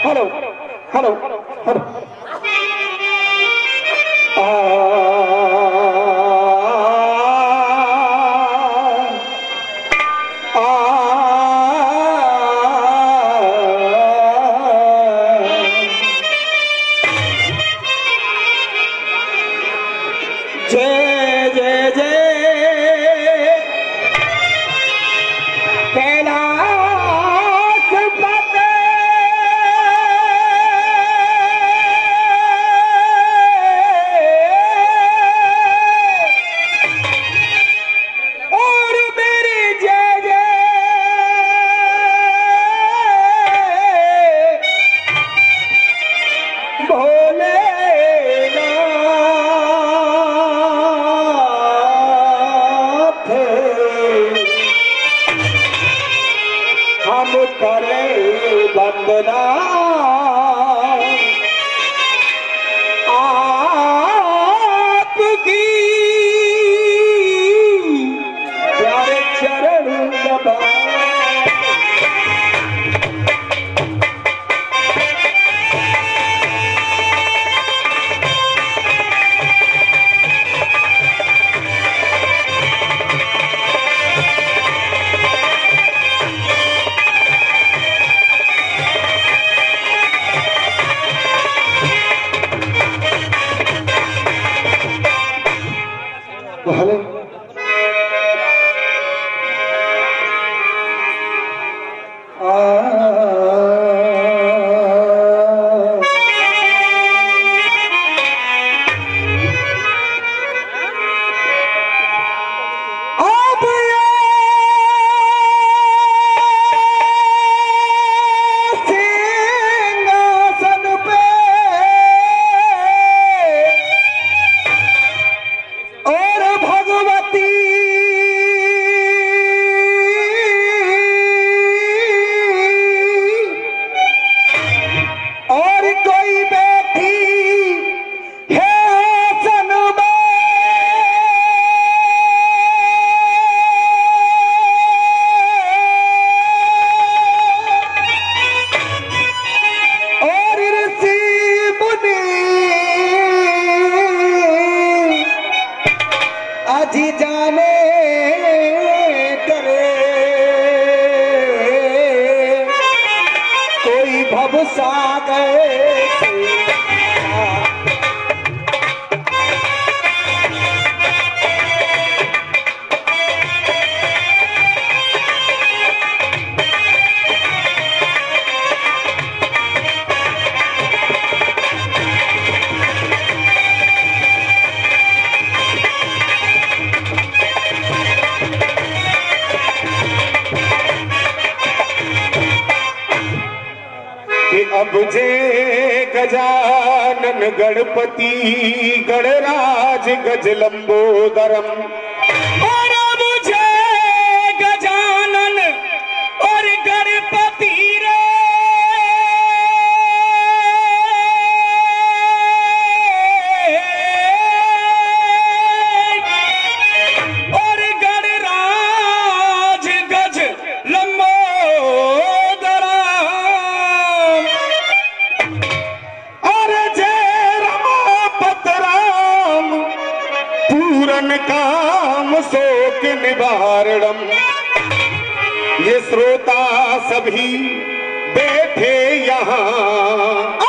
Hello hello hello जय जय जय कैलाश पते और मेरी जय जय भोले हम करे वंदना आपकी प्यारे चरण दबा भले जी जाने करे कोई भव सागर अब जे गजानन गणपति गणराज गज लंबोदरम और अब जे गजानन और गणपति रे और गणराज गज काम शोक निवारणम। ये श्रोता सभी बैठे यहाँ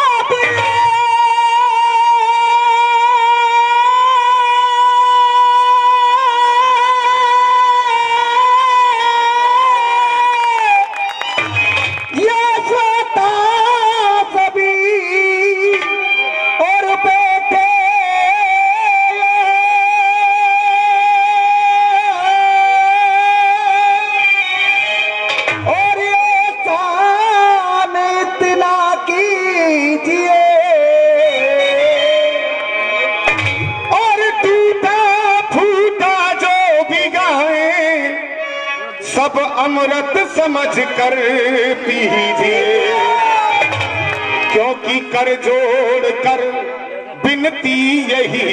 सब अमृत समझ कर पीजिए, क्योंकि कर जोड़ कर बिन विनती यही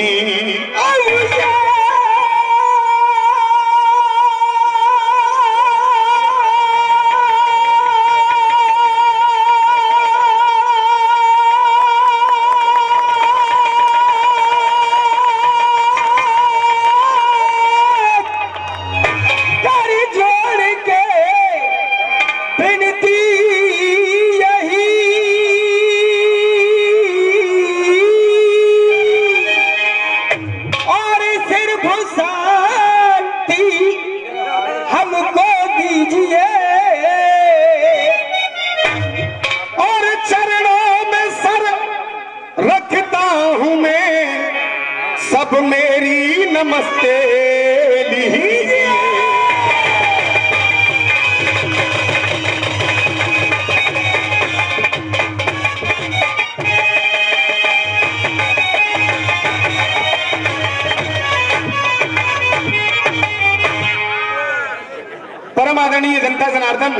सब मेरी नमस्ते लीजिए। परम आदरणीय जनता जनार्दन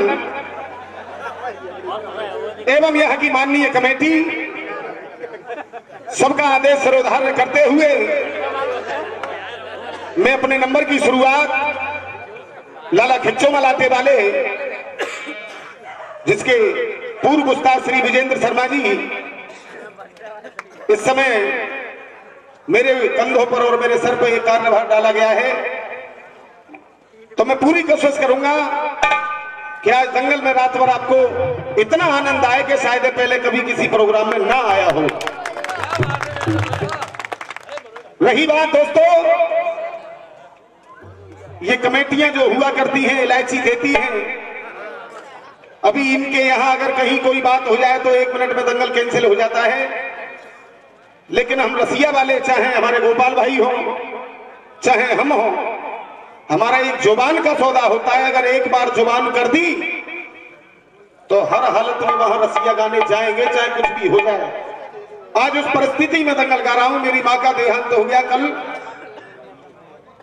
एवं यह की माननीय कमेटी सबका आदेश सर्वधारण करते हुए मैं अपने नंबर की शुरुआत लाला खिच्चो मलाते वाले जिसके पूर्व उस्ताद श्री विजेंद्र शर्मा जी इस समय मेरे कंधों पर और मेरे सर पर एक कार्यभार डाला गया है, तो मैं पूरी कोशिश करूंगा कि आज दंगल में रात भर आपको इतना आनंद आए कि शायद पहले कभी किसी प्रोग्राम में ना आया हो। रही बात दोस्तों, ये कमेटियां जो हुआ करती हैं इलायची देती हैं, अभी इनके यहां अगर कहीं कोई बात हो जाए तो 1 मिनट में दंगल कैंसिल हो जाता है, लेकिन हम रसिया वाले चाहे हमारे गोपाल भाई हो चाहे हम हो, हमारा एक जुबान का सौदा होता है। अगर एक बार जुबान कर दी तो हर हालत में वहां रसिया गाने जाएंगे चाहे कुछ भी हो जाए। आज उस परिस्थिति में दंगल गा रहा हूं। मेरी मां का देहांत हो गया कल,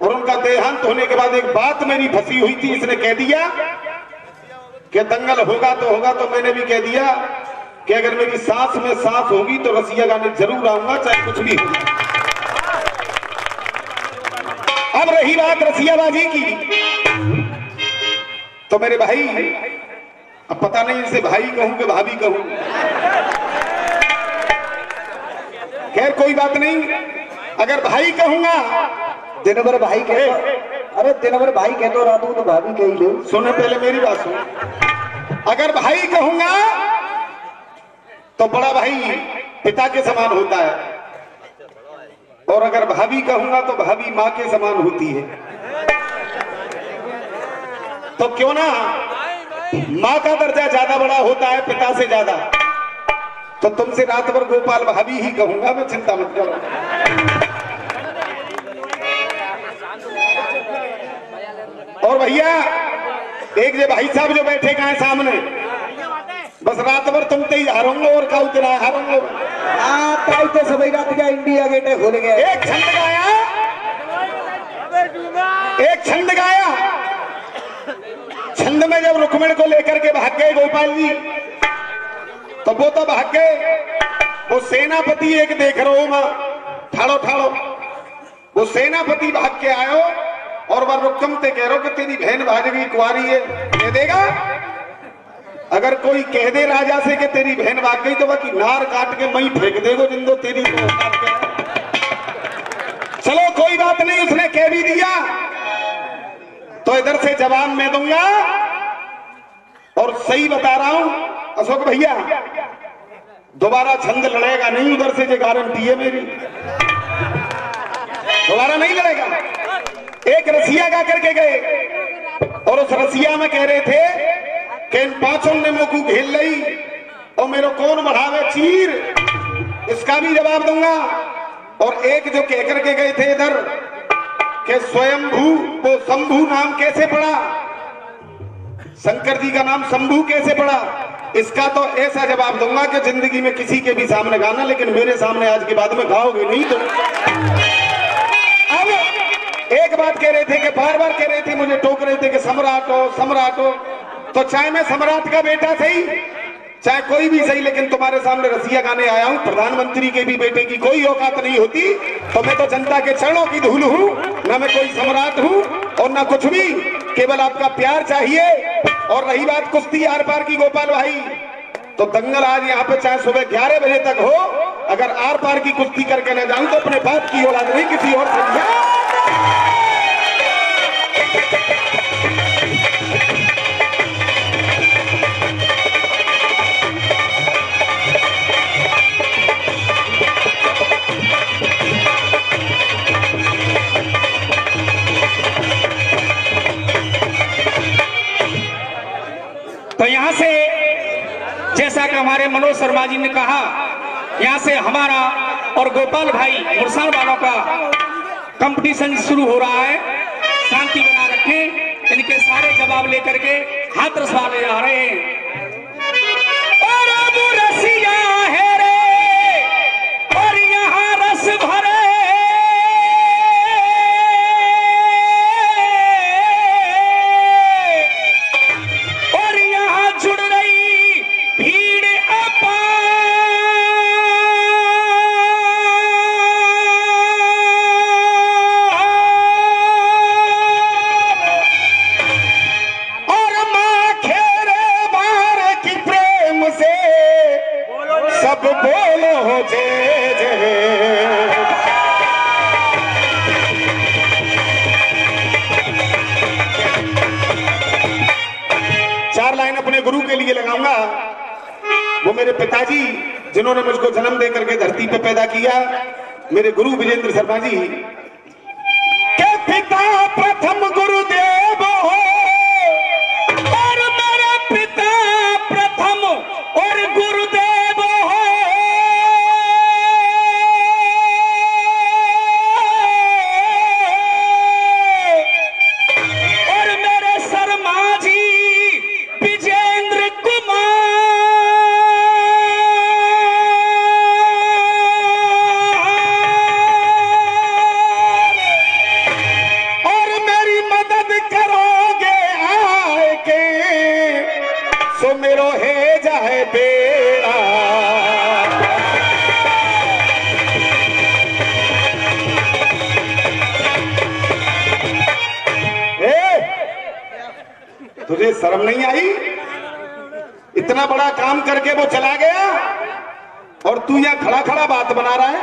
और उनका देहांत होने के बाद एक बात मेरी फंसी हुई थी, इसने कह दिया कि दंगल होगा तो होगा, तो मैंने भी कह दिया कि अगर मेरी सांस में सांस होगी तो रसिया गाने जरूर आऊंगा चाहे कुछ भी हो। अब रही बात रसियाबाजी की, तो मेरे भाई, अब पता नहीं इसे भाई कहूं कि भाभी कहूं, खैर कोई बात नहीं, अगर भाई कहूंगा दिन भर भाई कह, अरे दिन भर भाई कह तो रहा तू तो भाभी कह ही ले। सुनो पहले मेरी बात सुन, अगर भाई कहूंगा तो बड़ा भाई पिता के समान होता है, और अगर भाभी कहूंगा तो भाभी माँ के समान होती है। तो क्यों ना माँ का दर्जा ज्यादा बड़ा होता है पिता से ज्यादा, तो तुमसे रात भर गोपाल भाभी ही कहूंगा मैं, चिंता मत करो। और भैया एक जो भाई साहब जो बैठे गए सामने, बस रात भर तुम ही हारोगे और का उतना हारोगे। तो सभी रात का इंडिया गेट खुल गया। एक छंद गाया, एक छंद गाया, छंद में जब रुक्मिणी को लेकर के भाग गए गोपाल जी, तो वो तो भाग गए। वो सेनापति एक देख रहे हो मां ठाड़ो ठाड़ो, वो सेनापति भाग के आयो और वह रुक्म ते कह रहो कि तेरी बहन भाजगी कुंवारी है, कह देगा। अगर कोई कह दे राजा से कि तेरी बहन भाग गई तो बाकी नार काट के मई फेंक देगो जिंदो तेरी। चलो कोई बात नहीं, उसने कह भी दिया तो इधर से जवाब मैं दूंगा। और सही बता रहा हूं अशोक भैया, दोबारा छंद लड़ेगा नहीं उधर से, जो गारंटी है मेरी, दोबारा नहीं लड़ेगा। एक रसिया गा करके गए और उस रसिया में कह रहे थे कि इन पांचों ने मुझको घेर लई और मेरे कौन बढ़ावे चीर, इसका भी जवाब दूंगा। और एक जो कह करके गए थे इधर कि स्वयंभू, वो शंभू नाम कैसे पड़ा, शंकर जी का नाम शंभू कैसे पड़ा, इसका तो ऐसा जवाब दूंगा कि जिंदगी में किसी के भी सामने गाना, लेकिन मेरे सामने आज के बाद में गाओगे नहीं। तो अब एक बात कह रहे थे कि बार बार कह रहे थे, मुझे टोक रहे थे कि सम्राट हो सम्राट हो, तो चाहे मैं सम्राट का बेटा सही, चाहे कोई भी सही, लेकिन तुम्हारे सामने रसिया गाने आया हूं। प्रधानमंत्री के भी बेटे की कोई औकात नहीं होती, तो मैं तो जनता के चरणों की धूल हूं, ना मैं कोई सम्राट हूं और ना कुछ भी, केवल आपका प्यार चाहिए। और रही बात कुश्ती आर पार की गोपाल भाई, तो दंगल आज यहाँ पे चाहे सुबह 11 बजे तक हो, अगर आर पार की कुश्ती करके ना जाऊं तो अपने बाप की औलाद नहीं, किसी और से। तो यहाँ से जैसा कि हमारे मनोज शर्मा जी ने कहा, यहाँ से हमारा और गोपाल भाई मुरसान वालों का कंपटीशन शुरू हो रहा है। शांति बना रखें, इनके सारे जवाब लेकर के हाथरस वाले आ रहे हैं। और अब रसिया है रे और यहाँ रस भरे, सब बोलो हो जय जय। चार लाइन अपने गुरु के लिए लगाऊंगा। वो मेरे पिताजी जिन्होंने मुझको जन्म दे करके धरती पे पैदा किया, मेरे गुरु विजेंद्र शर्मा जी के पिता प्रथम गुरुदेव हो, और मेरे पिता प्रथम और गुरुदेव हो। और मेरे शर्मा जी विजेंद्र कुमार, और मेरी मदद करोगे आए के, सो मेरो है जाए बेड़ा। तुझे शर्म नहीं आई? इतना बड़ा काम करके वो चला गया और तू यहाँ खड़ा खड़ा बात बना रहा है।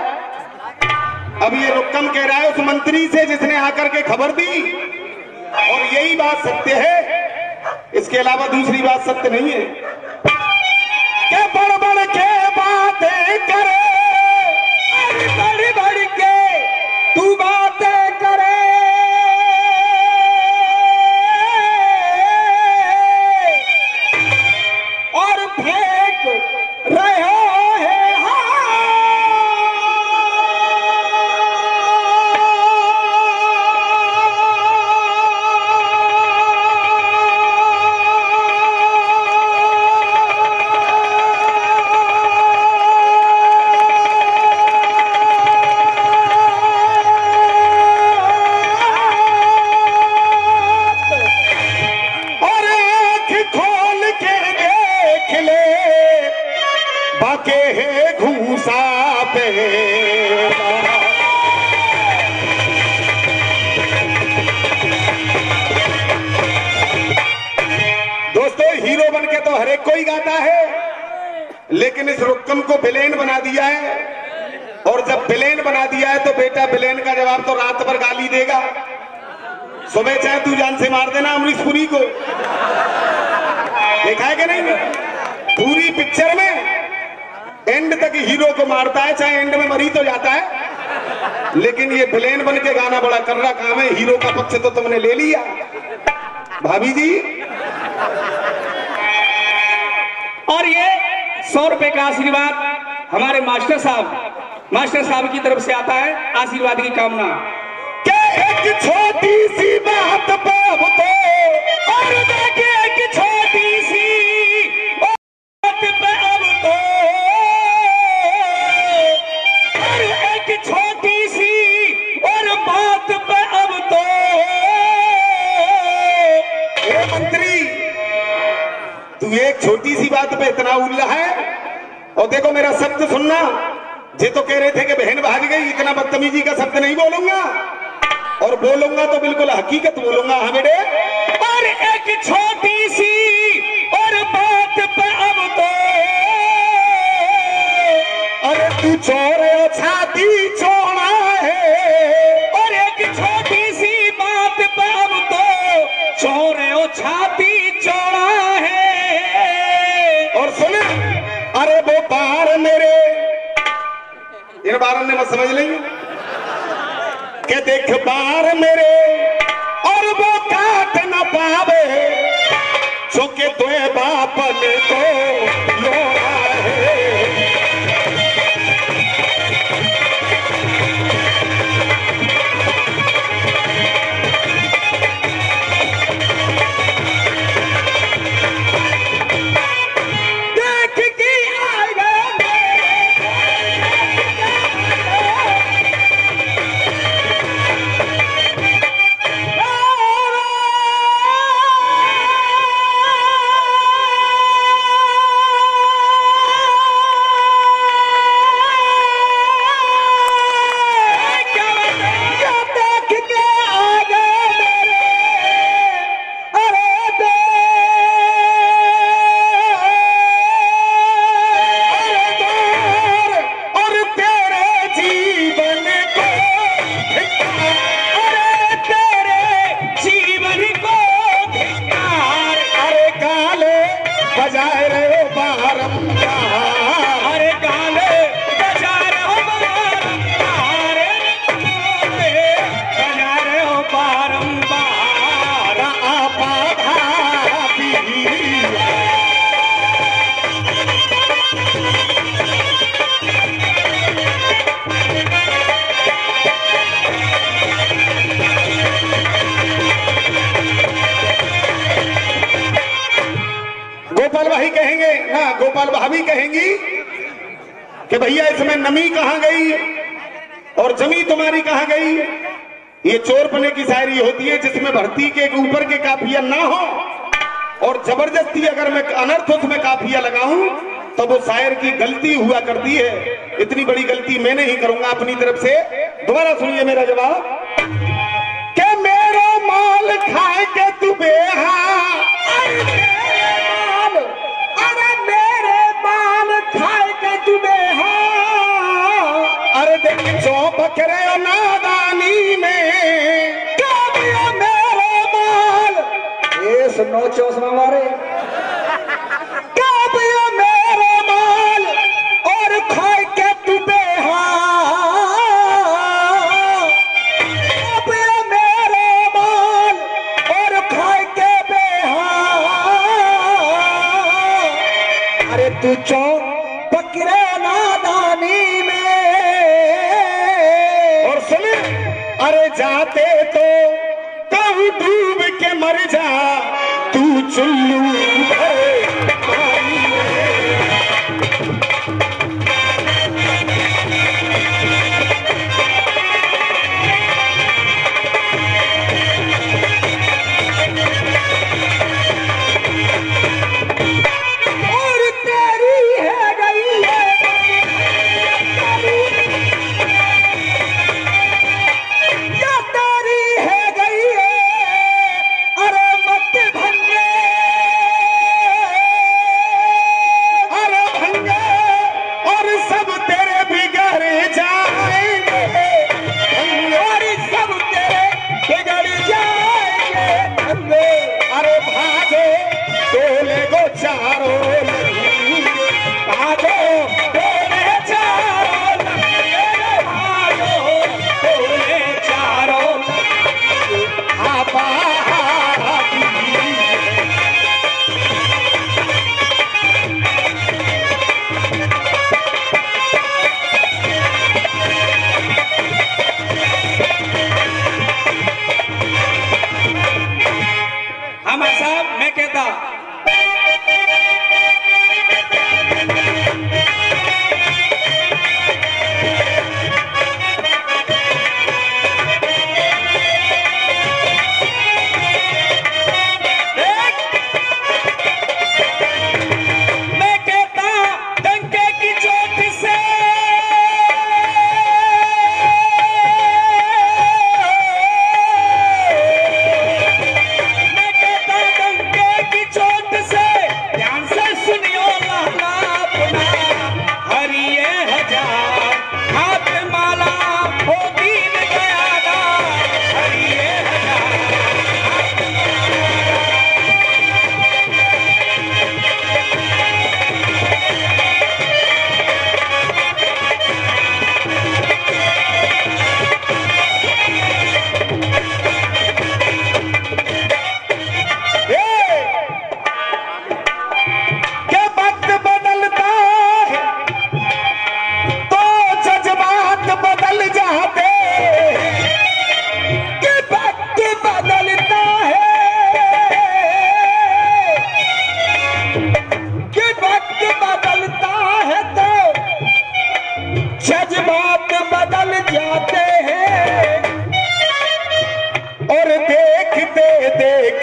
अब ये रुक्कम कह रहा है उस मंत्री से जिसने आकर के खबर दी, और यही बात सत्य है, इसके अलावा दूसरी बात सत्य नहीं है। क्या बढ़ बढ़ के बातें करे, बढ़ बढ़ के तू बातें करे, और फेंक रहे हैं बाके है घूसा पे। दोस्तों, हीरो बन के तो हर एक कोई गाता है, लेकिन इस रुक्कम को विलेन बना दिया है। और जब विलेन बना दिया है तो बेटा विलेन का जवाब तो रात भर गाली देगा। सुबह चाहे तू जान से मार देना अमरीश पुरी को, देखा है कि नहीं? पूरी पिक्चर में एंड तक हीरो को मारता है, चाहे एंड में मरी तो जाता है, लेकिन ये विलेन बन के गाना बड़ा कर्रा काम है। हीरो का पक्ष तो तुमने ले लिया भाभी जी। और ये 100 रुपए का आशीर्वाद हमारे मास्टर साहब की तरफ से आता है, आशीर्वाद की कामना। क्या एक छोटी सी बात पे अब तो, और देखिए एक छोटी सी बात पे अब तो, और एक छोटी सी और बात पे अब तो, मंत्री तू एक एक छोटी सी बात पे इतना उल्ला है। और देखो मेरा शब्द सुनना, ये तो कह रहे थे कि बहन भाग गई, इतना बदतमीजी का शब्द नहीं बोलूंगा, और बोलूंगा तो बिल्कुल हकीकत बोलूंगा। हाँ बेटे, और एक छोटी सी और बात पे अब तो, अरे तू चोर छाती चोड़ा है, और एक छोटी सी बात पे अब तो चोर छाती चौड़ा है। और सुन, अरे वो बार मेरे, इन बारन ने मत समझ लेंगे कि देख बार मेरे और वो काट न पावे, चौके तो बापन को लोड़ा है। गोपाल भाई कहेंगे ना, गोपाल भाभी कहेंगी कि भैया इसमें नमी कहां गई और जमी तुम्हारी कहां गई। ये चोरपने की शायरी होती है जिसमें भर्ती के ऊपर के काफिया ना हो और जबरदस्ती अगर मैं अनर्थ उसमें काफिया लगाऊं तो वो शायर की गलती हुआ करती है। इतनी बड़ी गलती मैं नहीं करूंगा अपनी तरफ से। दोबारा सुनिए मेरा जवाब कि मेरा माल खाए के तू बेहा, खाए के तुम्हें हाँ, अरे देख चौप करे नादानी में क्या दिया मेरे माल, ये सुनो चौसमा मारे, क्या दिया मेरे माल और खाए के तुम्हें हाँ, क्या दिया मेरे माल और खाए के बेहा, अरे तू चौक पकड़े नादानी में। और सुन, अरे जाते तो कहूँ डूब के मर जा, तू चुल्लू भरे पानी में।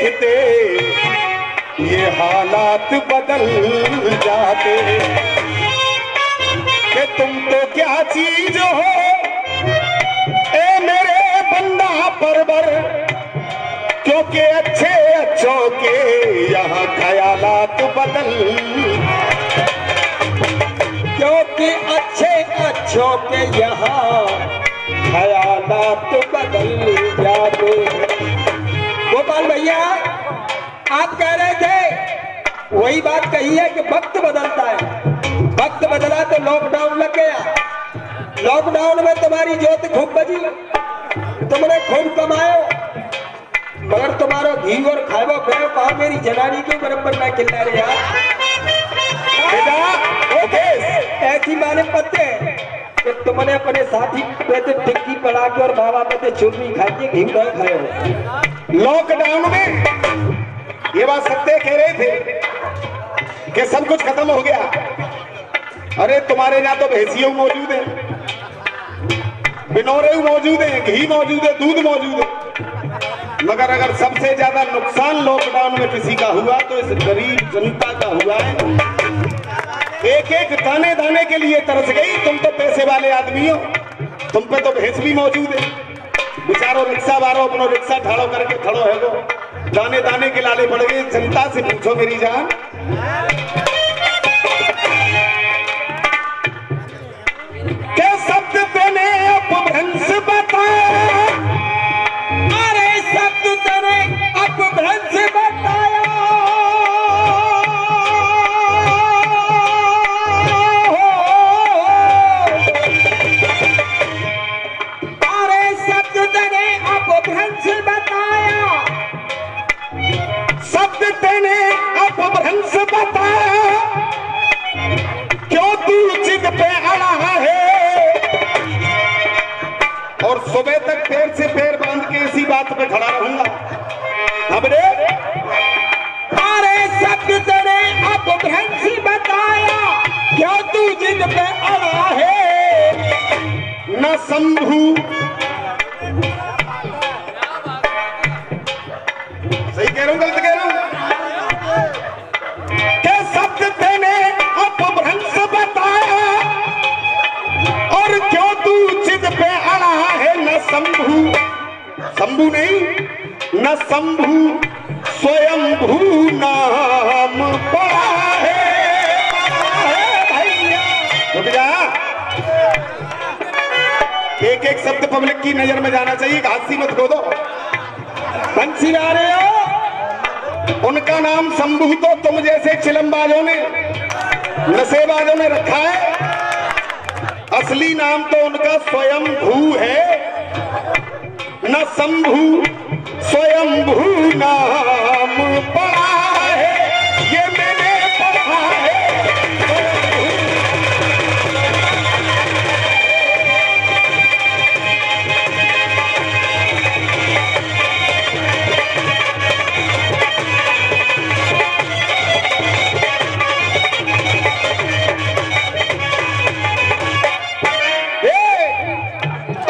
देखते ये हालात बदल जाते कि तुम तो क्या चीज हो ए मेरे बंदा परवर, क्योंकि अच्छों के यहाँ ख्यालात बदल, क्योंकि अच्छों के यहाँ ख्यालात बदल जाते हैं। गोपाल भैया आप कह रहे थे, वही बात कही है कि वक्त बदलता है। वक्त बदला तो लॉकडाउन लग गया। लॉकडाउन में तुम्हारी ज्योति खूब बजी, तुमने खूब कमायो, मगर तुम्हारा घी और खाएबो पियो कहा मेरी जनानी के बराबर ना खिला रहे यार। ऐसी माने पत्ते कि तुमने अपने साथी पे टिक्की पड़ा के और बाबा पे चुर्री खाई घी न खाए। लॉकडाउन में ये बात सत्य कह रहे थे कि सब कुछ खत्म हो गया। अरे तुम्हारे यहाँ तो भैंसियों मौजूद है, बिनौरे मौजूद है, घी मौजूद है, दूध मौजूद है, मगर अगर सबसे ज्यादा नुकसान लॉकडाउन में किसी का हुआ तो इस गरीब जनता का हुआ है। एक एक दाने दाने के लिए तरस गई। तुम तो पैसे वाले आदमी हो, तुम पे तो भैंस भी मौजूद है। बेचारो रिक्शा वालों अपनो रिक्शा ठाड़ो करके खड़ो है, वो दाने दाने के लाले पड़ गए। जनता से पूछो मेरी जान, क्या शब्द तेने अपभ्रंश बताया, अरे शब्द तेने अपभ्रंश बताया, अरे शब्द तेने अपभ्रंश बताया, शब्द तेने अपभ्रंश बताया, क्यों तू जिद पे अड़ा है। और सुबह तक पैर से पैर बांध के इसी बात पे खड़ा रहूंगा। हमने अरे शब्द तेने अपभ्रंश बताया, क्यों तू जिद पे अड़ा है। न शंभू, सही कह रहा हूं गलत कह रहा हूं? क्या शब्द तेने अपभ्रंश बताया और क्यों तू जिद पे अड़ा है। न शंभू, शंभू नहीं, न शंभू स्वयंभू नाम पड़ा है भैया। रुक जा, एक एक शब्द पब्लिक की नजर में जाना चाहिए, हाथी मत खो दो। बंसी आ रहे हो, उनका नाम शंभू तो तुम जैसे चिलमबाजों ने, नशेबाजों ने रखा है। असली नाम तो उनका स्वयंभू है। न शंभू स्वयंभू नाम पड़ा है, ये मैंने पढ़ा है।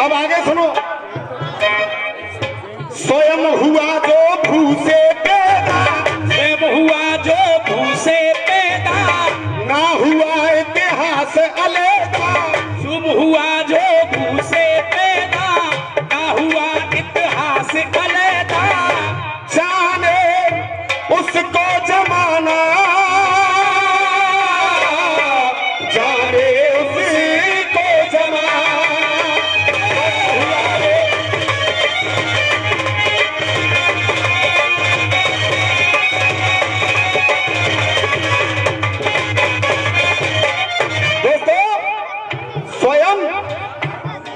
अब आगे सुनो, स्वयं हुआ जो भू से पैदा, स्वयं हुआ जो भू से पैदा, ना हुआ इतिहास अलैदा। शुभ हुआ जो भू से पैदा, ना हुआ इतिहास अलैदा। जाने उसको जमाना, जाने उसको जमाना।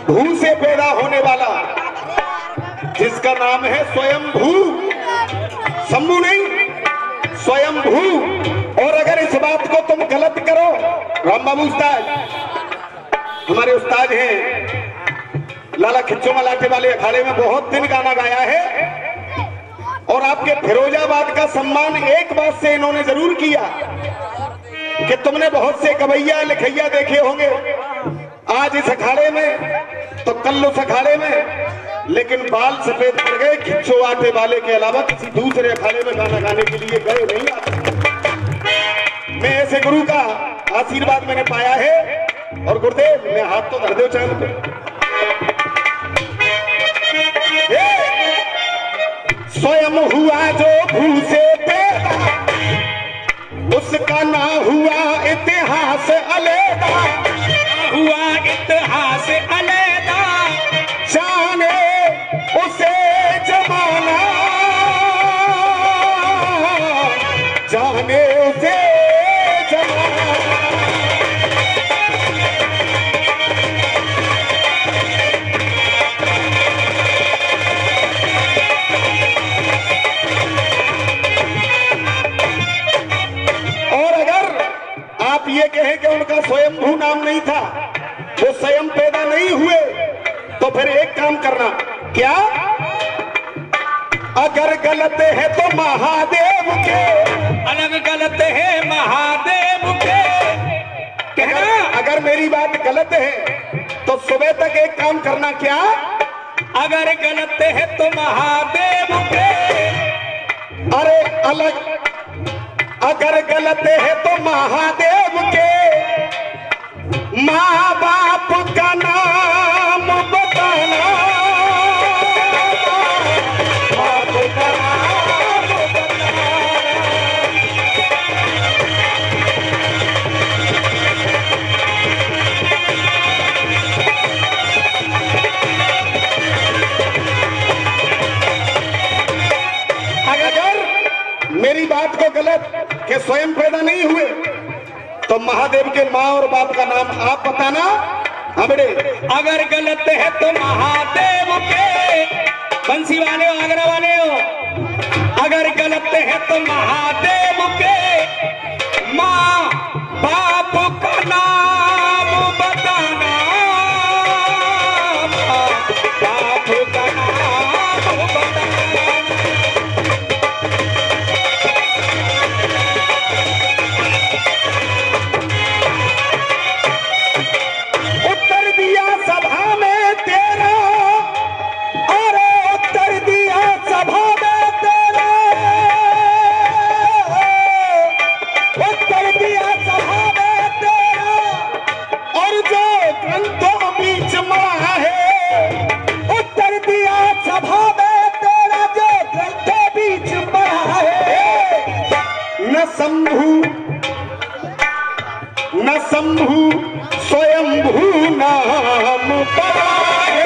भू से पैदा होने वाला जिसका नाम है स्वयंभू, शंभू नहीं, स्वयंभू। और अगर इस बात को तुम गलत करो, राम बाबू उस्ताद हमारे उस्ताद हैं, लाला खिच्चो मलाटे वाले अखाड़े में बहुत दिन गाना गाया है। और आपके फिरोजाबाद का सम्मान एक बात से इन्होंने जरूर किया कि तुमने बहुत से कवैया लिखैया देखे होंगे आज इस अखाड़े में, तो कल उस अखाड़े में लेकिन बाल सफेद पड़ गए। खिच्चो आटे वाले के अलावा किसी दूसरे अखाड़े में गाना गाने के लिए गए नहीं आते। मैं ऐसे गुरु का आशीर्वाद मैंने पाया है। और गुरुदेव मैं हाथ तो धर दो चांद पे। स्वयं हुआ जो भू से पैदा, उसका ना हुआ इतिहास अलैदा, हुआ इतिहास अलैदा, जाने उसे जमाना, जाने उसे जमाना। और अगर आप ये कहें कि उनका स्वयंभू नाम नहीं था, वो स्वयं पैदा नहीं हुए, तो फिर एक काम करना, क्या? अगर गलत है तो महादेव के, अलग गलत है महादेव के कहना। अगर मेरी बात गलत है तो सुबह तक एक काम करना, क्या? अगर गलत है तो महादेव के, अरे अलग, अगर गलत है तो महादेव के, माँ बाप का नाम बताना, बाप का नाम बताना। अगर मेरी बात को गलत कि स्वयं पैदा नहीं हुए, तो महादेव के माँ और बाप का नाम आप बताना। हाँ बेटे, अगर गलत है तो महादेव के, बंसी वाले हो, आगरा वाले हो, अगर गलत है तो महादेव के, माँ बाप का नाम बताना, बाप का नाम बताना। उत्तर दिया सभा में तेरा, अरे उत्तर दिया सभा में तेरा, उत्तर दिया सभा में तेरा, और जो ग्रंथों बीच मरा है, उत्तर दिया सभा में तेरा, जो ग्रंथों बीच मरा है। न शंभु स्वयंभू नाम पड़ा है।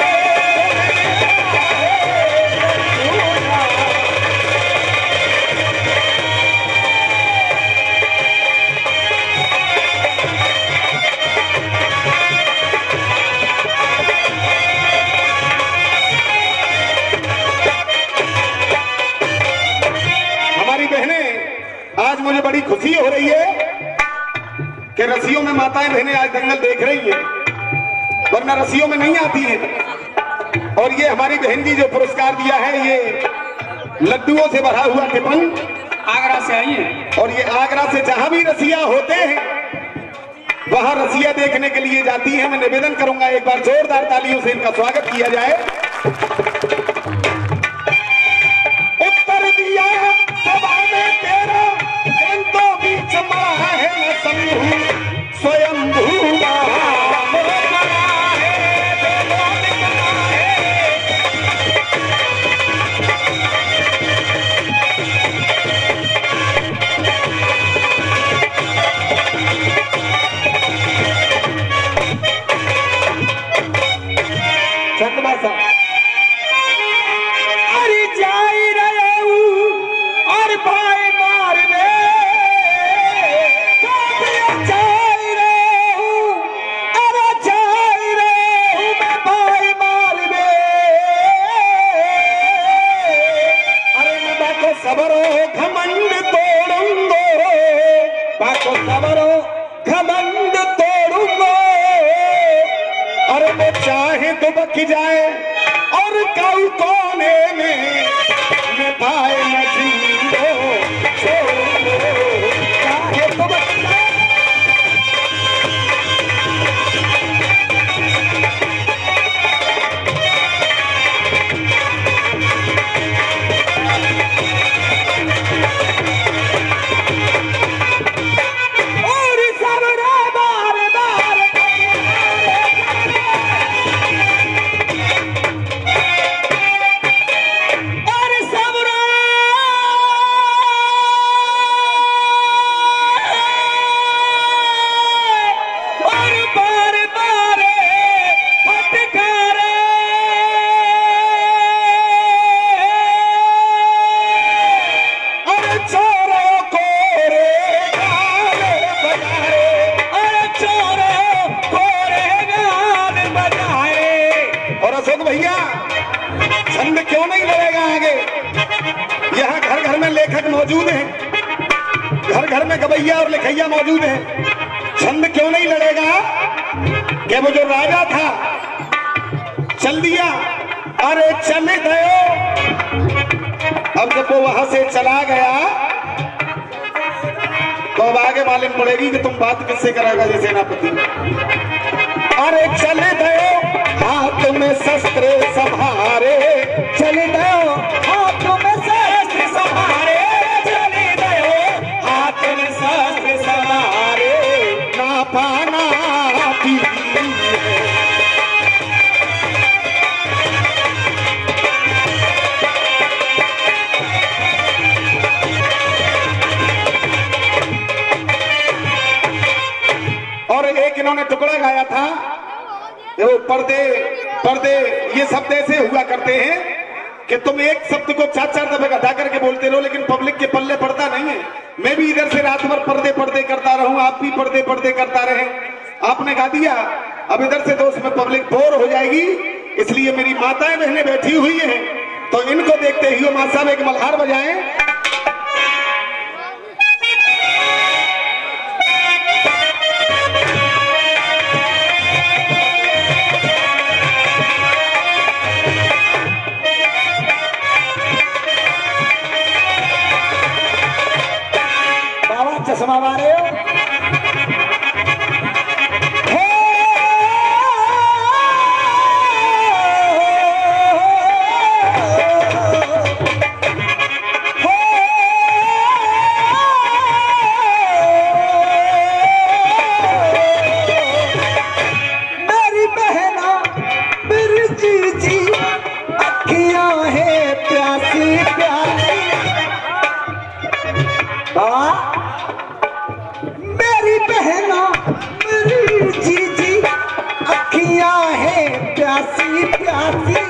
हमारी बहनें, आज मुझे बड़ी खुशी हो रही है कि रस्सियों में माताएं बहनें आज दंगल देख रही हैं, वरना रस्सियों में नहीं आती हैं। और ये हमारी बहन जी जो पुरस्कार दिया है, ये लड्डुओं से भरा हुआ टिफिन आगरा से आई है। और ये आगरा से जहां भी रसिया होते हैं वहां रसिया देखने के लिए जाती हैं। मैं निवेदन करूंगा एक बार जोरदार तालियों से इनका स्वागत किया जाए। उत्तर दिया सभा में तेरा, ग्रंथों बीच मरा है, न शंभु स्वयंभू नाम पड़ा है, बेलोन करा है। चंद्रमासा अरे जाई रहे हूँ और भाई मार में जाई रहे हूँ, अरे जाई रहे हूँ मैं भाई मार में। अरे मैं बाको सबरो घमंड तोड़ूंगो, बाको सबरो घमंड तोड़ूंगो। अरे वो चाहे तो बख जाए और काऊ कोने में मैं पाए न जिंदो छोड़ो, चाहे तो बख जाए। आगे। यहाँ घर घर में लेखक मौजूद हैं, घर घर में गवैया और लिखैया मौजूद हैं। छंद क्यों नहीं लड़ेगा कि वो जो राजा था चल दिया, अरे चले गयो। अब जब वो वहां से चला गया तो अब आगे मालूम पड़ेगी कि तुम बात किससे कराएगा जी सेनापति। अरे चले गयो हाथ में शस्त्र संहारे, चले गयो हाथ में शस्त्र संहारे, चले गयो हाथ में शस्त्र संहारे, ना पाना पी। और एक इन्होंने टुकड़ा गाया था, वो पर्दे पर्दे ये शब्द ऐसे हुआ करते हैं कि तुम एक शब्द को 4-4 दफे घटा करके बोलते रहो, लेकिन पब्लिक के पल्ले पड़ता नहीं है। मैं भी इधर से रात भर पर्दे पर्दे करता रहूं, आप भी पर्दे पर्दे करता रहे। आपने गा दिया, अब इधर से तो उसमें पब्लिक बोर हो जाएगी, इसलिए मेरी माताएं बहनें बैठी हुई हैं, तो इनको देखते ही मां साहब एक मल्हार बजाएं। चश्मा मारे हो मेरी बहना मेरी जीजी अखियां है प्यासी प्यासी। मेरी बहना मेरी जीजी अखियां है प्यासी प्यासी,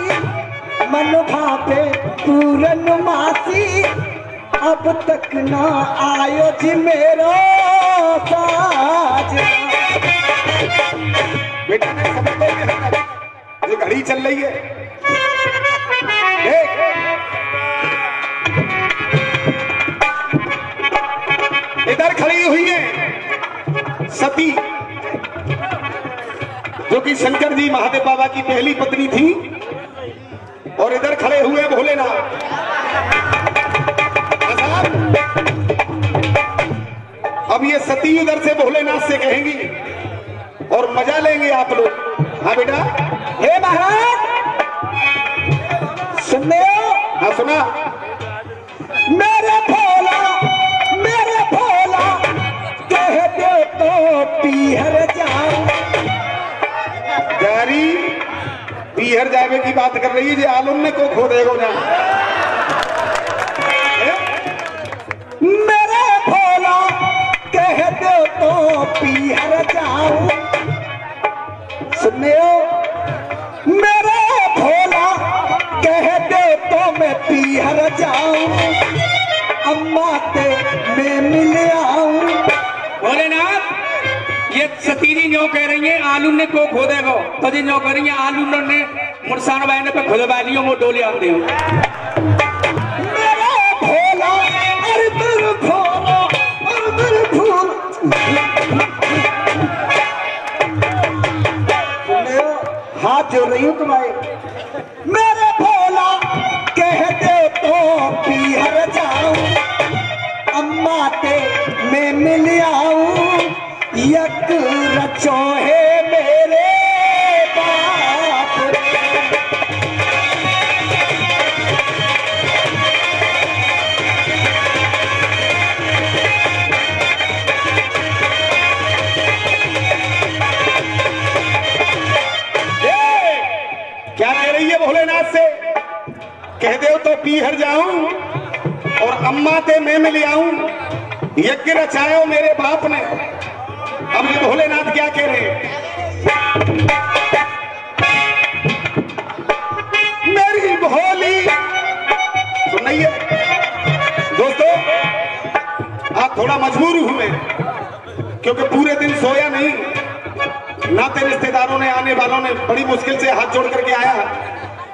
मन भावे पूरन मासी, अब तक ना आयो जी मेरो साजना। बेटा नहीं समझ पाओगे, जो घड़ी चल रही है देख। इधर खड़ी हुई है सती, जो कि शंकर जी महादेव बाबा की पहली पत्नी थी, और इधर खड़े हुए भोलेनाथ। अब ये सती उधर से भोलेनाथ से कहेंगी और मजा लेंगे आप लोग। हाँ बेटा, हे महाराज सुनने हो? हाँ सुना। मेरे भोला कह दो तो पीहर जाऊं। जारी पीहर जावे की बात कर रही है, जे आलम को खो देगो ना। मेरे भोला कह दो तो पीहर जाऊं। सुनने हो? मेरे भोला कह दो तो मैं पीहर जाऊं, अम्मा ते मैं मिल आऊं। भोलेनाथ, ये सतीरी जो कह रही है आलू ने को खो देगो, तो जी जो कह रही है आलू ने मुरसान बहने पे खुद वालियों वो डोले आते हो। मेरा भोला अरे मेरे भोला अरे मेरे भोला। हाथ जोड़ रही हूँ तुम्हारे। मेरे भोला कह दे तो पीहर जाऊं, अम्मा ते मैं मिल आऊं, यक रचो है मेरे बाप रे। क्या कह रही है भोलेनाथ से? कह दो तो पीहर जाऊं और अम्मा ते मैं मिल आऊं, यज्ञ रचायो मेरे बाप ने। अब ये भोलेनाथ क्या कह रहे हैं? मेरी भोली सुनिए दोस्तों, आज थोड़ा मजबूर हूं मैं, क्योंकि पूरे दिन सोया नहीं। नाते रिश्तेदारों ने, आने वालों ने बड़ी मुश्किल से हाथ जोड़ करके आया,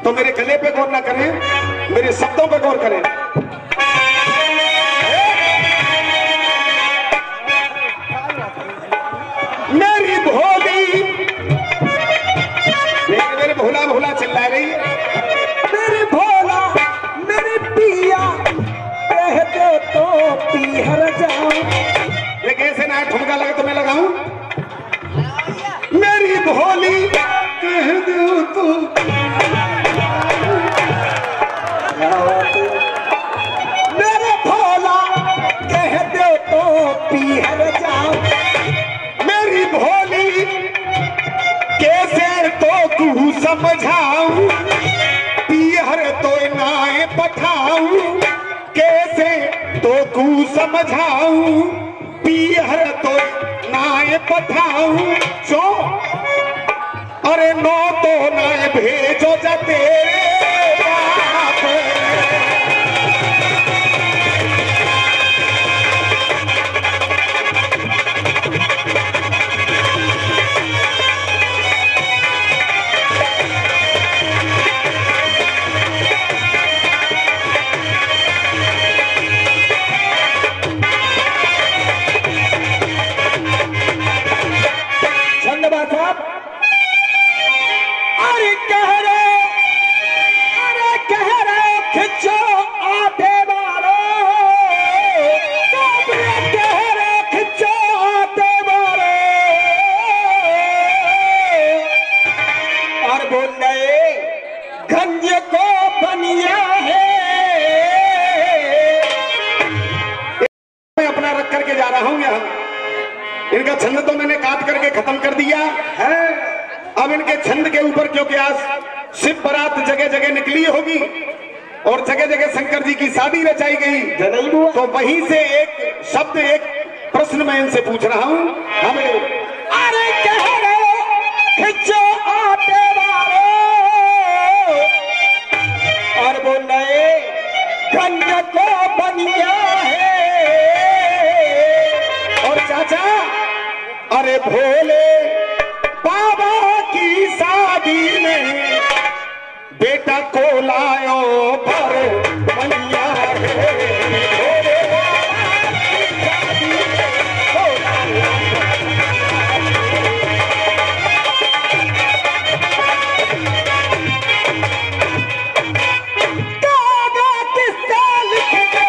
तो मेरे गले पे गौर ना करें। मेरे शब्दों पर गौर करें। मेरी भोली मेरे भोला भोला चिल्ला रही है। मेरी भोला मेरी पिया कह दो तो पीहर जाऊं। ये कैसे ना ठुमका लगे तो मैं लगाऊं। मेरी भोली कह दो तो मेरे भोला कह दो तो पीहर जाऊं। मेरी भोली कैसे तो तू समझाऊं। पीहर तो नाए पठाऊं। कैसे तो तू समझाऊं। पीहर तो नाए पठाऊं। जो अरे नो तो नाए भेजो जा तेरे बाप। अरे कह रहे खिंचो आटे मारो। कह रहे खिंचो आटे मारो। और बोल रहे गंज को बनिया है। मैं अपना रख करके जा रहा हूं यहाँ। इनका छंद तो मैंने काट करके खत्म कर दिया है। अब इनके छंद के ऊपर क्योंकि आज शिव बारात जगह जगह निकली होगी और जगह जगह शंकर जी की शादी रचाई गई, तो वहीं से एक शब्द एक प्रश्न मैं इनसे पूछ रहा हूं। हमें अरे कह रहे खिंचो आटे मारो। और बोल रहे गंज को बनिया है। और चाचा अरे भोले बाबा की शादी में बेटा को लायो पर मैया है। भोले बाबा की शादी में को लायो। कागा किससे लिख दो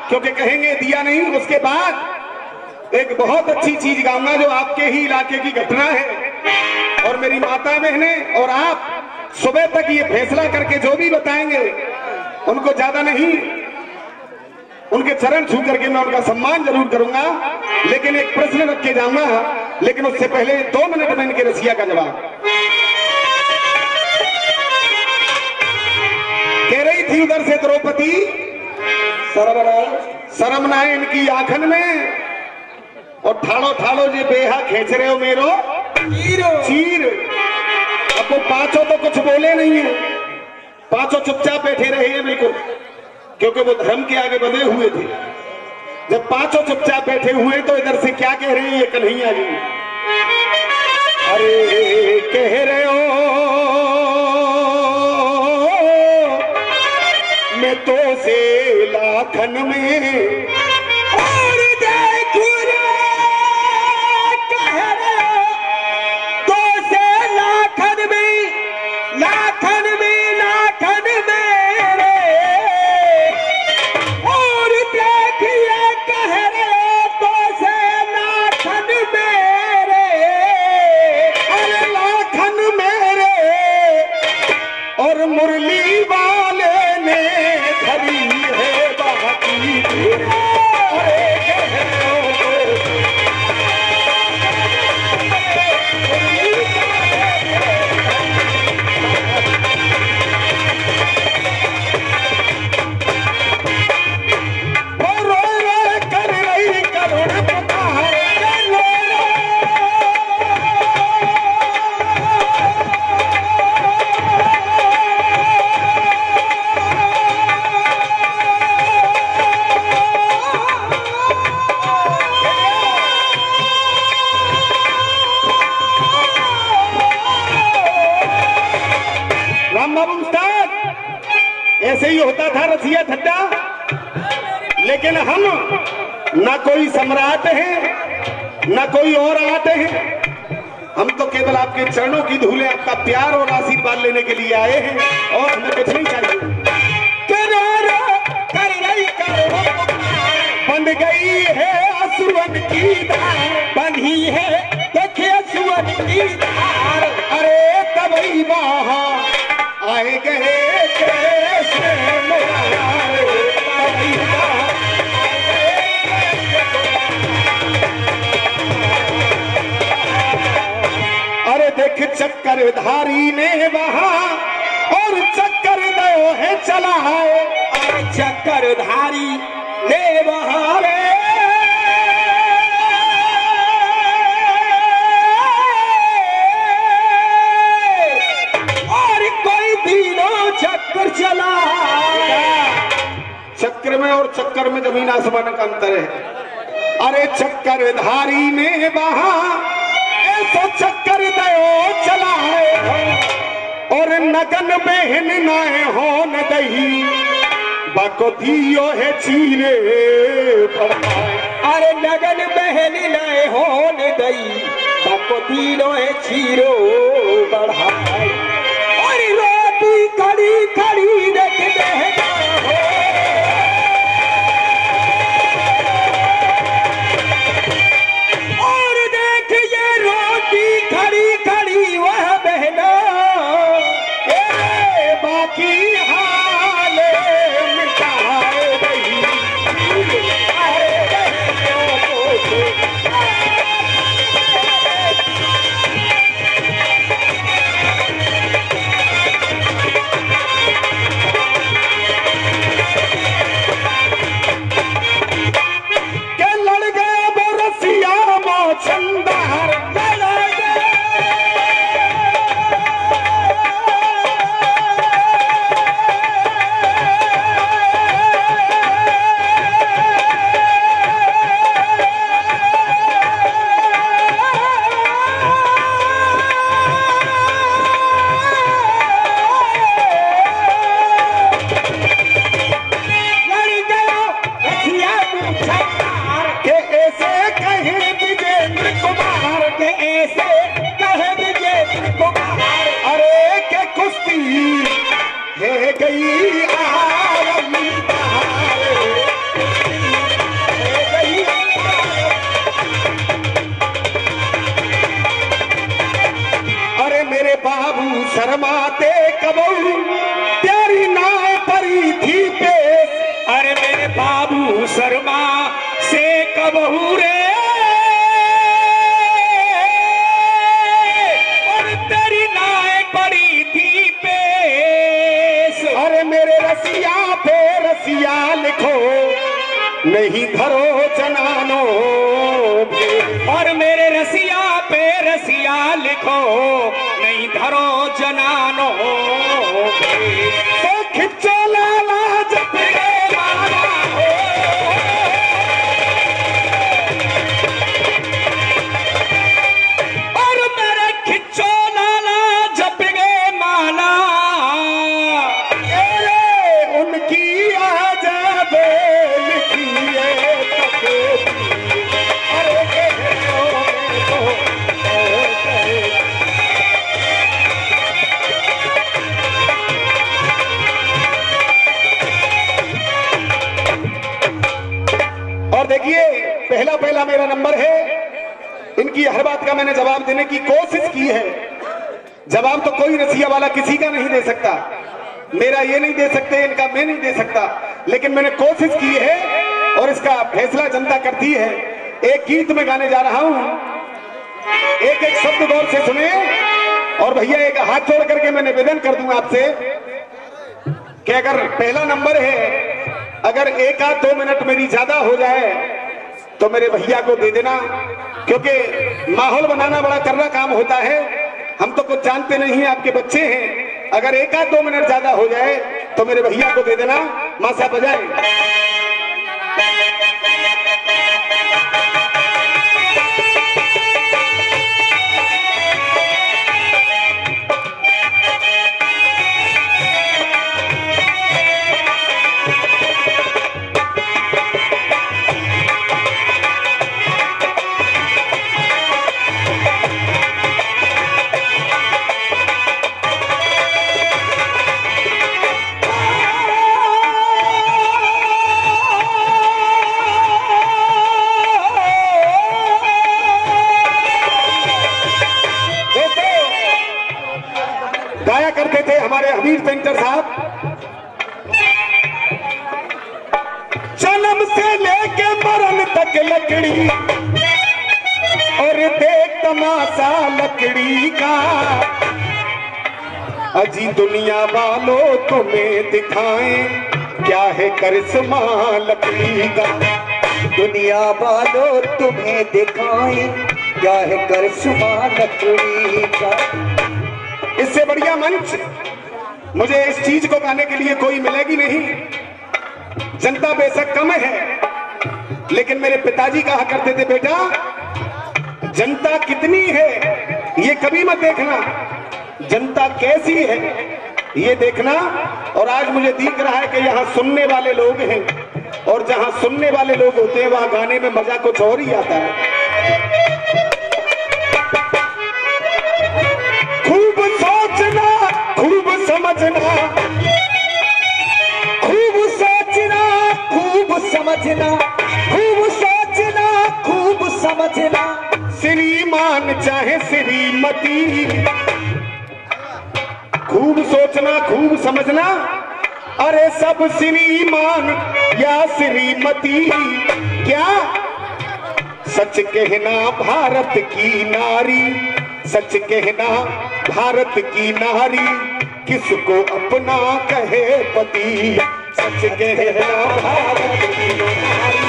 क्योंकि कहेंगे दिया नहीं। उसके बाद एक बहुत अच्छी चीज गाऊंगा जो आपके ही इलाके की घटना है। और मेरी माता बहने और आप सुबह तक ये फैसला करके जो भी बताएंगे उनको ज्यादा नहीं, उनके चरण छू करके मैं उनका सम्मान जरूर करूंगा। लेकिन एक प्रश्न रख के जाऊंगा, लेकिन उससे पहले 2 मिनट में इनके रसिया का जवाब। कह रही थी उधर से द्रौपदी शर्म ना इनकी आंखन में। और ठाड़ो ठाड़ो जे बेहा खेच रहे हो मेरो चीर। अब वो पांचों तो कुछ बोले नहीं है, पांचों चुपचाप बैठे रहे हैं बिल्कुल, क्योंकि वो धर्म के आगे बंधे हुए थे। जब पांचों चुपचाप बैठे हुए तो इधर से क्या कह रहे हैं ये कन्हैया जी। अरे कह रहे हो मैं तो से लाखन में और देखो कह रहे हो तो से लाखन में लाखन में लाखन में होता था रसिया ठट्टा, लेकिन हम ना कोई सम्राट हैं ना कोई और आते हैं, हम तो केवल आपके चरणों की धूलें, आपका प्यार और आशीर्वाद लेने के लिए आए हैं और हमें कुछ नहीं चाहिए। बंध गई है असुवन की धार, बंधी है देखिए असुवन की धार, अरे तबई वहां आए गए कैसे मेरा यार, तबई वहां अरे देख चक्कर धारी ने वहां और चक्कर दयो है चला है, अरे चक्कर धारी ने वहां रे, और कोई दिनों चक्कर चला, चक्र में और चक्कर में जमीन आसमान का अंतर है। अरे चक्कर धारी ने वहां ऐसा चक्कर दयो चला है, और नगन बहन नाए हो न दही बाको दियो है चीरे पढ़ाए, अरे नगन बहन नए हो न दई बाको दियो है चीरो बढ़ाए, और रोटी खड़ी खड़ी देख बहना हो, और देख ये रोटी खड़ी खड़ी वह बहना, बाकी हाल मिटाए दही, के लड़ गया वो रसिया मोचंदार, गई आलम अरे मेरे बाबू शर्माते कबू तेरी नाव परी थी पे, अरे मेरे बाबू शर्मा से कबहू रे, और तेरी नाय पड़ी थी पेश, अरे मेरे रसिया पे रसिया लिखो नहीं धरो जनानो, और मेरे रसिया पे रसिया लिखो नहीं धरो जनानो, तो खिंचो लाला जब मारा हो, और मेरे खिंचो लाला जप गए माला, उनकी आजाद लिखी है और देखिए पहला पहला मेरा नंबर है, इनकी हर बात का मैंने जवाब देने की कोशिश की है। जवाब तो कोई रसिया वाला किसी का नहीं दे सकता, मेरा ये नहीं दे सकते, इनका मैं नहीं दे सकता, लेकिन मैंने कोशिश की है और इसका फैसला जनता करती है। एक गीत में गाने जा रहा हूं, एक एक शब्द गौर से सुने, और भैया एक हाथ जोड़ करके मैं निवेदन कर दूंगा आपसे कि अगर पहला नंबर है, अगर 1-2 मिनट मेरी ज्यादा हो जाए तो मेरे भैया को दे देना, क्योंकि माहौल बनाना बड़ा करना काम होता है, हम तो कुछ जानते नहीं हैं, आपके बच्चे हैं। अगर 1-2 मिनट ज्यादा हो जाए तो मेरे भैया को दे देना, मासा बजाए। हमारे हमीर पेंटर साहब, जन्म से लेके मरण तक लकड़ी और देख तमाशा लकड़ी का, अजी दुनिया वालों तुम्हें दिखाएं क्या है करिश्मा लकड़ी का। दुनिया वालों तुम्हें दिखाएं क्या है करिश्मा लकड़ी का। इससे बढ़िया मंच मुझे इस चीज को गाने के लिए कोई मिलेगी नहीं। जनता बेशक कम है, लेकिन मेरे पिताजी कहा करते थे, बेटा जनता कितनी है ये कभी मत देखना, जनता कैसी है ये देखना। और आज मुझे दिख रहा है कि यहाँ सुनने वाले लोग हैं, और जहाँ सुनने वाले लोग होते हैं वहाँ गाने में मजा कुछ और ही आता है। खूब सोचना, खूब समझना, खूब सोचना, खूब समझना, खूब सोचना, खूब समझना, श्रीमान चाहे श्रीमती। खूब सोचना, खूब समझना, अरे सब श्रीमान या श्रीमती। क्या सच कहना भारत की नारी, सच कहना भारत की नारी, किसको अपना कहे पति। सच कहना भारत की नारी।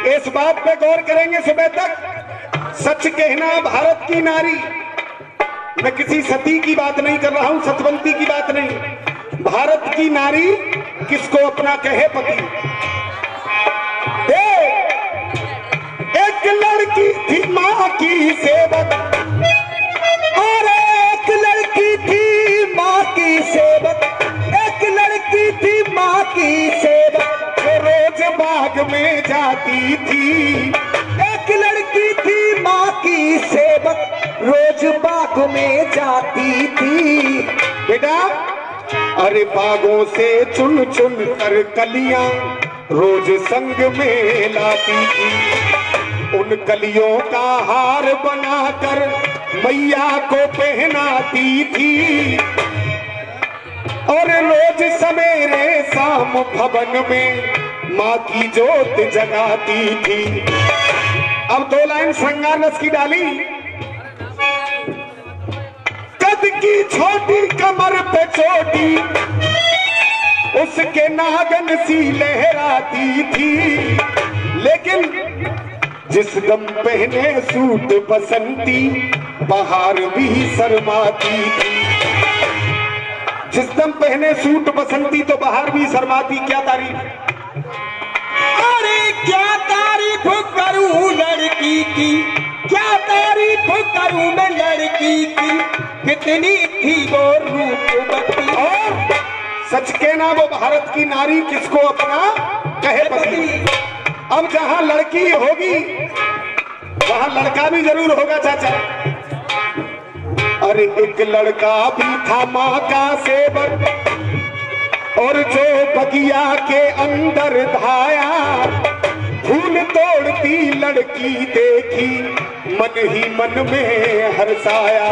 इस बात पे गौर करेंगे सुबह तक। सच कहना भारत की नारी, मैं किसी सती की बात नहीं कर रहा हूं, सतवंती की बात नहीं। भारत की नारी किसको अपना कहे पति। एक लड़की थी माँ की सेवक, और एक लड़की थी माँ की सेवक, एक लड़की थी माँ की सेवक, रोज बाग में जाती थी। एक लड़की थी माँ की सेवक, रोज बाग में जाती थी। बेटा अरे बागों से चुन चुन कर कलियां रोज संग में लाती थी। उन कलियों का हार बनाकर मैया को पहनाती थी, और रोज सवेरे शाम भवन में माँ की जोत जगाती थी। अब दो लाइन श्रृंगार रस की डाली। कद की छोटी कमर पे चोटी उसके नागन सी लहराती थी, लेकिन जिस दम पहने सूट बसंती बाहर भी शर्माती थी। जिस दम पहने सूट बसंती तो बाहर भी शर्माती। क्या तारीफ, अरे क्या तारीफ करूं लड़की की, क्या तारीफ करूं मैं लड़की की, कितनी थी वो रूपवती। और सच कहना वो भारत की नारी किसको अपना कहे पति। अब जहां लड़की होगी वहां लड़का भी जरूर होगा चाचा। अरे एक लड़का भी था माँ का सेवक, और जो बगिया के अंदर धाया, फूल तोड़ती लड़की देखी मन ही मन में हर्षाया।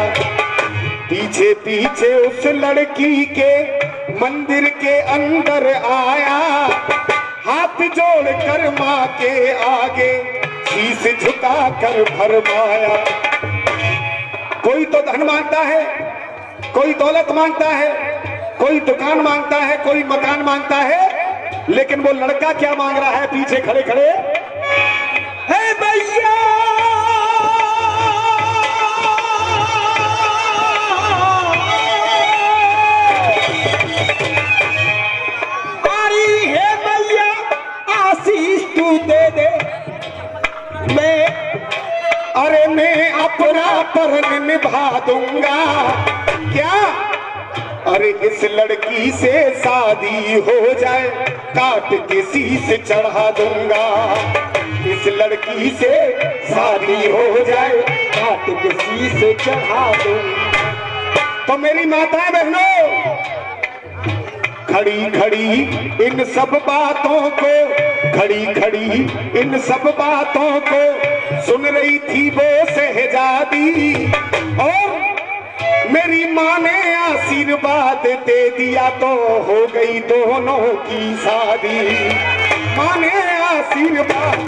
पीछे पीछे उस लड़की के मंदिर के अंदर आया, हाथ जोड़कर माँ के आगे शीश झुका कर फरमाया। कोई तो धन मांगता है, कोई दौलत मांगता है, कोई दुकान मांगता है, कोई मकान मांगता है, लेकिन वो लड़का क्या मांग रहा है पीछे खड़े खड़े? हे भैया अरे हे भैया आशीष तू दे दे, मैं अपना परण निभा दूंगा। क्या? अरे इस लड़की से शादी हो जाए काट के शीश चढ़ा दूंगा। इस लड़की से शादी हो जाए काट के शीश चढ़ा दूंगा। तो मेरी माताएं बहनों, खड़ी खड़ी इन सब बातों को, खड़ी खड़ी इन सब बातों को सुन रही थी वो शहजादी, और मेरी माँ ने आशीर्वाद दे दिया तो हो गई दोनों की शादी। माँ ने आशीर्वाद,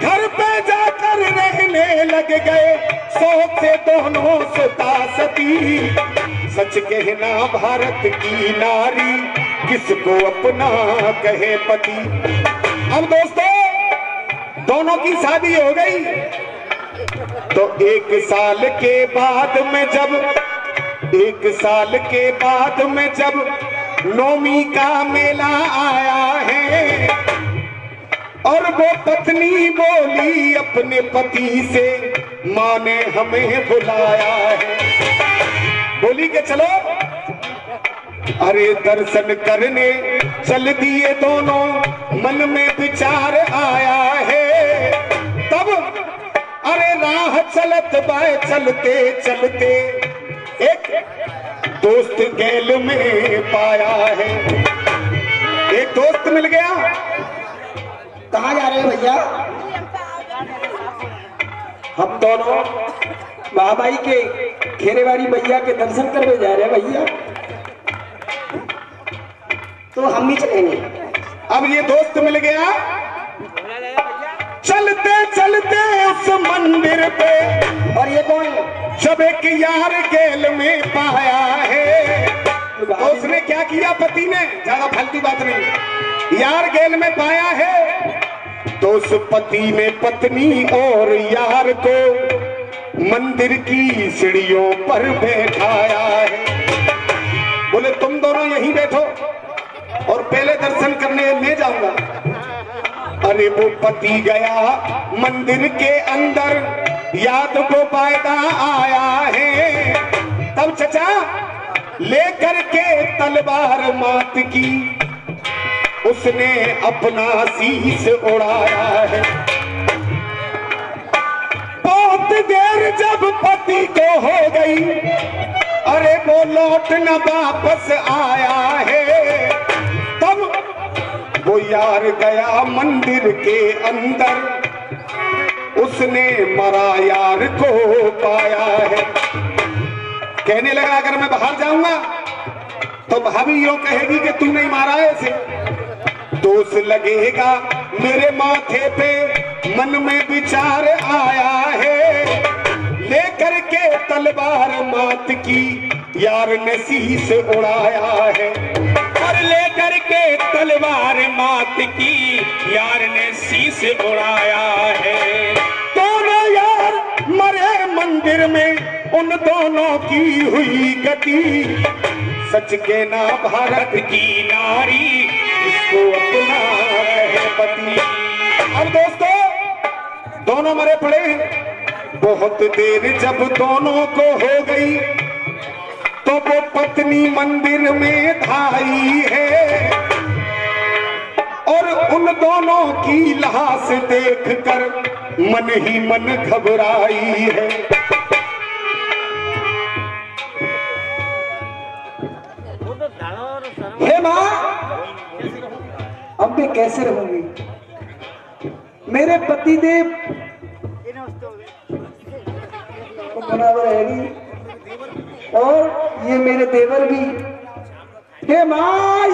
घर पे जाकर रहने लग गए शौक से दोनों सुता सती। सच कहना भारत की नारी किसको अपना कहे पति। अब दोस्तों दोनों की शादी हो गई, तो एक साल के बाद में जब नौमी का मेला आया है, और वो पत्नी बोली अपने पति से, माँ ने हमें बुलाया है। बोली के चलो, अरे दर्शन करने चल दिए दोनों, मन में विचार आया है। तब अरे राह चलत बाय चलते चलते एक दोस्त गैल में पाया है। एक दोस्त मिल गया। कहाँ जा रहे हैं भैया? हम दोनों महाबाई के खेरेवाड़ी भैया के दर्शन करने जा रहे हैं भैया। तो हम भी चलेंगे। अब ये दोस्त मिल गया। चलते चलते उस मंदिर पे, और ये कौन? जब एक यार गैल में पाया है, तो उसने क्या किया, पति ने, ज्यादा फालतू बात नहीं, यार गैल में पाया है, तो उस पति ने पत्नी और यार को मंदिर की सीढ़ियों पर बैठाया है। बोले तुम दोनों यहीं बैठो और पहले दर्शन करने ले जाऊंगा। अरे वो पति गया मंदिर के अंदर, याद को फायदा आया है। तब चचा लेकर के तलवार मात की, उसने अपना शीश उड़ाया है। बहुत देर जब पति को हो गई, अरे वो लौट न वापस आया है। तब वो यार गया मंदिर के अंदर, उसने मरा यार को पाया है। कहने लगा अगर मैं बाहर जाऊंगा तो भाभी यूं कहेगी कि तू नहीं मारा है इसे, दोष लगेगा मेरे माथे पे, मन में विचार आया है। लेकर के तलवार मात की, यार ने शीश उड़ाया है। और लेकर के तलवार मात की, यार ने शीश उड़ाया है। दोनों यार मरे मंदिर में, उन दोनों की हुई गति। सच के ना भारत की नारी इसको अपना कहे पति। अब दोस्तों दोनों मरे पड़े। बहुत देर जब दोनों को हो गई, तो वो पत्नी मंदिर में धाई है, और उन दोनों की लाश देखकर मन ही मन घबराई है। हे माँ, अब मैं कैसे रहूंगी? मेरे पतिदेव को बराबर रहेगी, और ये मेरे देवर भी। हे माँ,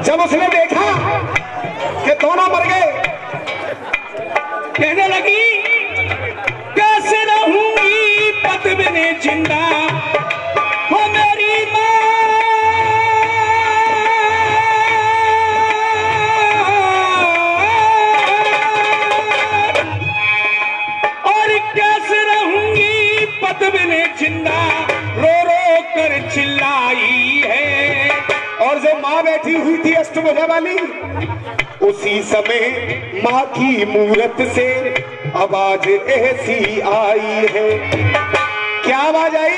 जब उसने देखा कि दोनों मर गए, कहने लगी कैसे रहूंगी पति बिना जिंदा, हो मेरी माँ। और कैसे रहूंगी पति बिना जिंदा, रो रो कर चिल्लाई है। और जो माँ बैठी हुई थी अष्टभुजा वाली, उसी समय माँ की मूरत से आवाज ऐसी आई है। क्या आवाज आई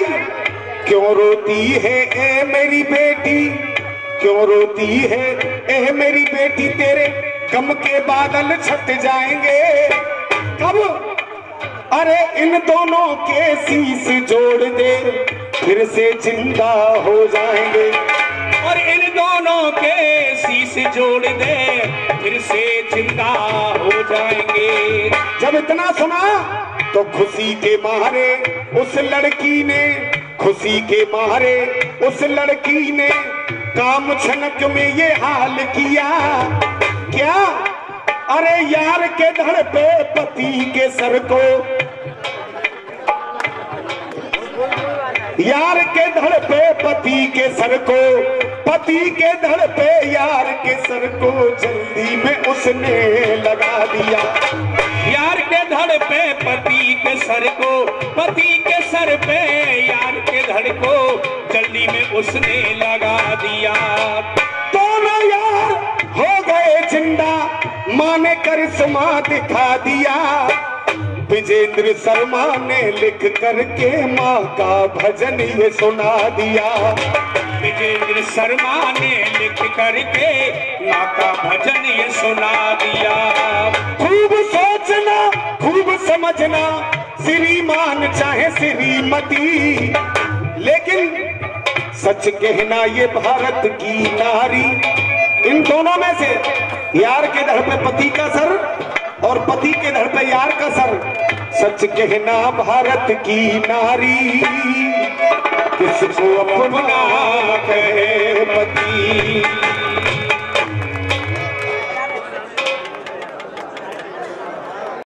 क्यों रोती है ए मेरी बेटी, क्यों रोती है ए मेरी बेटी, तेरे गम के बादल छट जाएंगे कब। अरे इन दोनों के शीश जोड़ दे, फिर से जिंदा हो जाएंगे। और इन दोनों के शीश जोड़ दे, फिर से जिंदा हो जाएंगे। जब इतना सुना तो खुशी के मारे उस लड़की ने, खुशी के मारे उस लड़की ने काम छनक में ये हाल किया। क्या? अरे यार के धड़ पे पति के सर को, यार के धड़ पे पति के सर को, पति के धड़ पे यार के सर को जल्दी में उसने लगा दिया। यार के धड़ पे पति के सर को, पति के सर पे यार के धड़ को जल्दी में उसने लगा दिया। दोनों यार हो गए जिंदा, माँ ने करिश्मा दिखा दिया। विजेंद्र शर्मा ने लिख करके माँ का भजन ये सुना दिया। विजेंद्र शर्मा ने लिख करके माँ का भजन ये सुना दिया। खूब सोचना, खूब समझना, श्रीमान चाहे श्रीमती, लेकिन सच कहना ये भारत की नारी। इन दोनों में से यार के धड़ पे पति का सर और पति के धड़ पे यार का सर, सच कहना भारत की नारी, किसको अपना कहे पति।